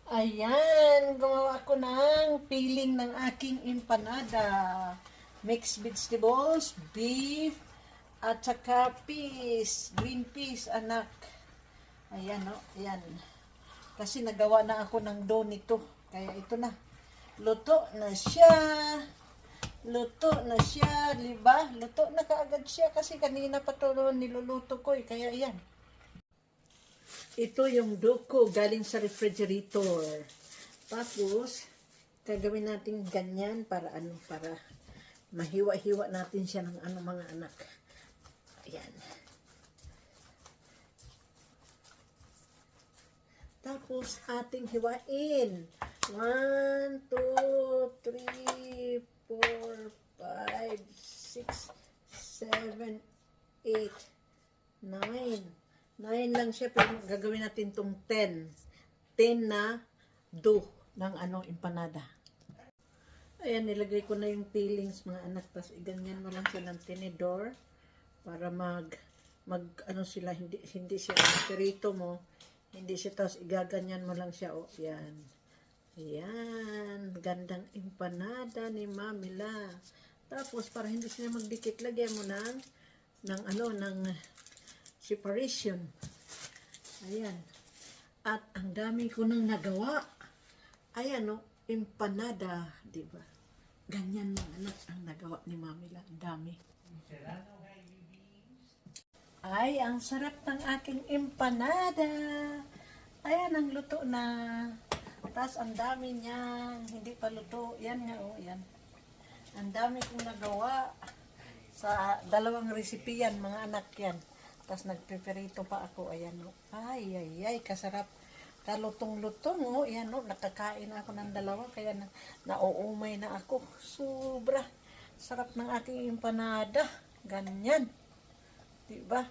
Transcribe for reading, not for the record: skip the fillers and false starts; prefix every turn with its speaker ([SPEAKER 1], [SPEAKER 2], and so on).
[SPEAKER 1] Ayan, gumawa ko ng piling ng aking empanada. Mixed vegetables, beef, at saka peas, green peas, anak. Ayan, no, ayan. Kasi nagawa na ako ng dough nito. Kaya ito na. Luto na siya. Luto na siya, diba? Luto na kaagad siya kasi kanina pa to niluluto ko eh. Kaya ayan. Ito yung dough ko galing sa refrigerator. Tapos, gagawin natin ganyan para para mahiwa-hiwa natin siya ng mga anak. Ayan. Tapos, ating hiwain. 1, 2, 3, 4, 5, 6, 7, 8, 9. 9 lang siya, pero gagawin natin tong 10. 10 na dough ng empanada. Ayan, nilagay ko na yung peelings mga anak. Tapos iganyan mo lang siya ng tinidor para sila, hindi siya perito mo. Hindi siya, tapos igaganyan mo lang siya. O, yan. Ayan, gandang empanada ni Mamila. Tapos, para hindi sila magdikit, lagyan mo ng separation. Ayan. At ang dami ko nang nagawa. Ayan, no, empanada, di ba? Ganyan mga anak ang nagawa ni Mamila. Ang dami. Ay, ang sarap ng aking empanada. Ayan, ang luto na. Tapos, ang dami niyan. Hindi pa luto. Yan nga, oh, yan. Ang dami kong nagawa. Sa dalawang recipe yan, mga anak yan. Tapos, nagpiperito pa ako. Ayan, oh. Ay, kasarap. Kalutong-lutong, oh. Ayan, oh. Nakakain ako ng dalawa. Kaya nauumay na ako. Sobra. Sarap ng aking empanada. Ganyan. Diba?